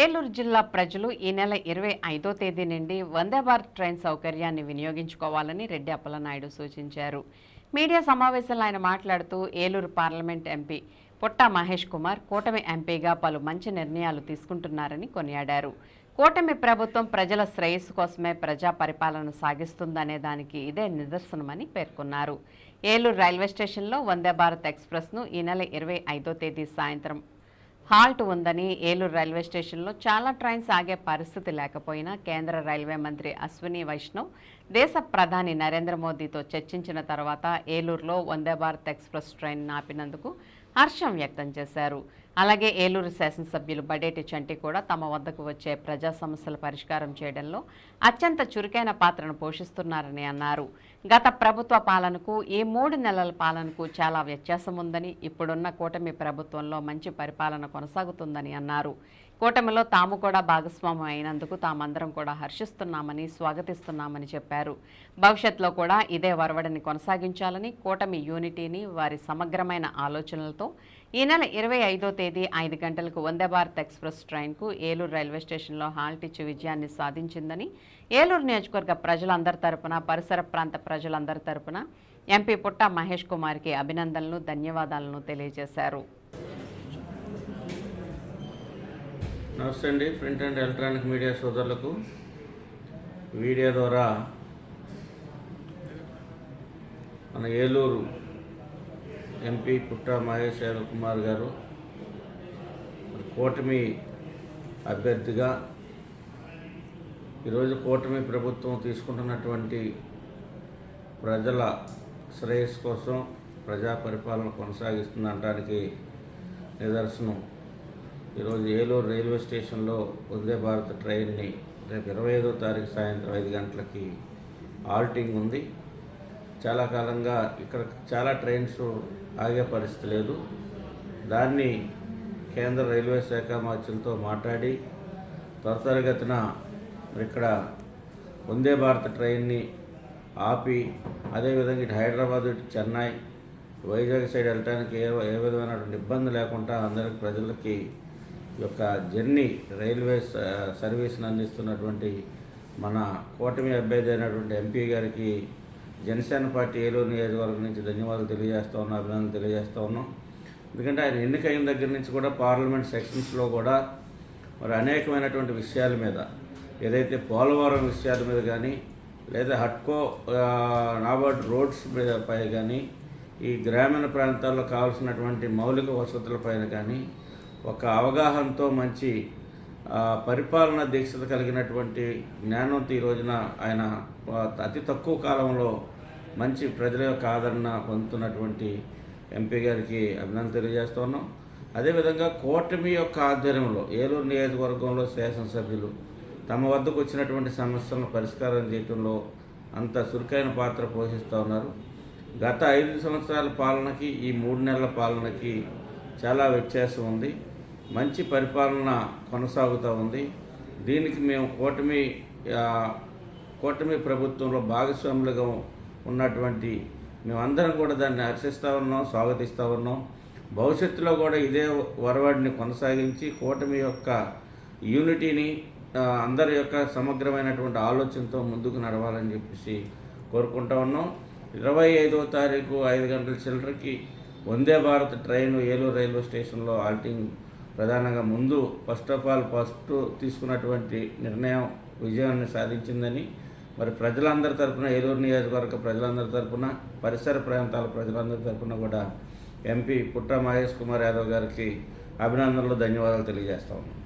ఏలూరు జిల్లా ప్రజలు ఈ నెల 25వ తేదీ నుండి వందే భారత్ ట్రైన్ సౌకర్యాన్ని వినియోగించుకోవాలని రెడ్డి అప్పలనాయుడు సూచించారు. మీడియా సమావేశంలో ఆయన మాట్లాడుతూ ఏలూరు పార్లమెంట్ ఎంపీ పుట్టా మహేష్ కుమార్ కూటమి ఎంపీగా పలు మంచి నిర్ణయాలు తీసుకుంటున్నారని కొనియాడారు. కూటమి ప్రభుత్వం ప్రజల శ్రేయస్సు కోసమే ప్రజా పరిపాలన సాగిస్తుందనే దానికి ఇదే నిదర్శనమని పేర్కొన్నారు. ఏలూరు రైల్వే స్టేషన్లో వందే భారత్ ఎక్స్ప్రెస్ను ఈ నెల 25వ తేదీ సాయంత్రం హాల్ట్ ఉందని, ఏలూరు రైల్వే స్టేషన్లో చాలా ట్రైన్స్ ఆగే పరిస్థితి లేకపోయినా కేంద్ర రైల్వే మంత్రి అశ్విని వైష్ణవ్ దేశ ప్రధాని నరేంద్ర మోదీతో చర్చించిన తర్వాత ఏలూరులో వందే భారత్ ఎక్స్ప్రెస్ ట్రైన్ ఆపినందుకు హర్షం వ్యక్తం చేశారు. అలాగే ఏలూరు శాసనసభ్యులు బడేటి చంటి కూడా తమ వద్దకు వచ్చే ప్రజా సమస్యల పరిష్కారం చేయడంలో అత్యంత చురుకైన పాత్రను పోషిస్తున్నారని అన్నారు. గత ప్రభుత్వ పాలనకు ఈ 3 నెలల పాలనకు చాలా వ్యత్యాసం ఉందని, ఇప్పుడున్న కూటమి ప్రభుత్వంలో మంచి పరిపాలన కొనసాగుతుందని అన్నారు. కూటమిలో తాము కూడా భాగస్వామ్యం అయినందుకు తామందరం కూడా హర్షిస్తున్నామని, స్వాగతిస్తున్నామని చెప్పారు. భవిష్యత్తులో కూడా ఇదే వరవడిని కొనసాగించాలని, కూటమి యూనిటీని, వారి సమగ్రమైన ఆలోచనలతో ఈ నెల 25వ తేదీ 5 గంటలకు వందే భారత్ ఎక్స్ప్రెస్ ట్రైన్కు ఏలూరు రైల్వే స్టేషన్లో హాల్ట్ ఇచ్చి విజయాన్ని సాధించిందని ఏలూరు నియోజకవర్గ ప్రజలందరి తరపున, పరిసర ప్రాంత ప్రజలందరి తరపున ఎంపీ పుట్టా మహేష్ కుమార్కి అభినందనలు, ధన్యవాదాలను తెలియజేశారు. నమస్తే అండి. ప్రింట్ అండ్ ఎలక్ట్రానిక్ మీడియా సోదరులకు వీడియో ద్వారా మన ఏలూరు ఎంపీ పుట్టా మహేష్ కుమార్ గారు కూటమి అభ్యర్థిగా ఈరోజు కూటమి ప్రభుత్వం తీసుకుంటున్నటువంటి ప్రజల శ్రేయస్సు కోసం ప్రజా పరిపాలన కొనసాగిస్తుందనడానికి నిదర్శనం ఈరోజు ఏలూరు రైల్వే స్టేషన్లో వందే భారత్ ట్రైన్ని రేపు 25వ తారీఖు సాయంత్రం 5 గంటలకి ఆల్టింగ్ ఉంది. చాలా కాలంగా ఇక్కడ చాలా ట్రైన్స్ ఆగే పరిస్థితి లేదు. దాన్ని కేంద్ర రైల్వే శాఖ మంత్రులతో మాట్లాడి త్వరితగతిన ఇక్కడ వందే భారత్ ట్రైన్ని ఆపి, అదేవిధంగా ఇటు హైదరాబాద్, ఇటు చెన్నై, వైజాగ్ సైడ్ వెళ్ళడానికి ఏ విధమైనటువంటి ఇబ్బంది లేకుండా అందరికి ప్రజలకి యొక్క జర్నీ రైల్వే సర్వీస్ని అందిస్తున్నటువంటి మన కూటమి అభ్యర్థి అయినటువంటి ఎంపీ గారికి జనసేన పార్టీ ఏలూరు నియోజకవర్గం నుంచి ధన్యవాదాలు తెలియజేస్తూ ఉన్నాం, అభినందనలు తెలియజేస్తూ ఉన్నాం. ఎందుకంటే ఆయన ఎన్నికైన దగ్గర నుంచి కూడా పార్లమెంట్ సెక్షన్స్లో కూడా మరి అనేకమైనటువంటి విషయాల మీద, ఏదైతే పోలవరం విషయాల మీద కానీ, లేదా హట్కో నాబార్డ్ రోడ్స్ పై కానీ, ఈ గ్రామీణ ప్రాంతాల్లో కావాల్సినటువంటి మౌలిక వసతులపైన కానీ ఒక అవగాహనతో మంచి పరిపాలన దీక్షత కలిగినటువంటి జ్ఞానంతో ఈ రోజున ఆయన అతి తక్కువ కాలంలో మంచి ప్రజల యొక్క ఆదరణ పొందుతున్నటువంటి ఎంపీ గారికి అభినందన తెలియజేస్తూ ఉన్నాం. అదేవిధంగా కూటమి యొక్క ఆధ్వర్యంలో ఏలూరు నియోజకవర్గంలో శాసనసభ్యులు తమ వద్దకు వచ్చినటువంటి సమస్యలను పరిష్కారం చేయడంలో అంత చురుకైన పాత్ర పోషిస్తూ ఉన్నారు. గత 5 సంవత్సరాల పాలనకి ఈ 3 నెలల పాలనకి చాలా వ్యత్యాసం ఉంది. మంచి పరిపాలన కొనసాగుతూ ఉంది. దీనికి మేము కూటమి ప్రభుత్వంలో భాగస్వాములుగా ఉన్నటువంటి మేమందరం కూడా దాన్ని హర్షిస్తూ ఉన్నాం, స్వాగతిస్తూ ఉన్నాం. భవిష్యత్తులో కూడా ఇదే వరవడిని కొనసాగించి కూటమి యొక్క యూనిటీని, అందరి యొక్క సమగ్రమైనటువంటి ఆలోచనతో ముందుకు నడవాలని చెప్పేసి కోరుకుంటూ ఉన్నాం. 25వ తారీఖు 5 గంటల చిల్లరకి వందే భారత్ ట్రైన్ ఏలూరు రైల్వే స్టేషన్లో ఆల్టింగ్ ప్రధానంగా ముందు ఫస్ట్ తీసుకున్నటువంటి నిర్ణయం విజయాన్ని సాధించిందని, మరి ప్రజలందరి తరఫున, ఏలూరు నియోజకవర్గ ప్రజలందరి తరఫున, పరిసర ప్రాంతాల ప్రజలందరి తరఫున కూడా ఎంపీ పుట్టా మహేష్ కుమార్ యాదవ్ గారికి అభినందనలు, ధన్యవాదాలు తెలియజేస్తా ఉన్నాం.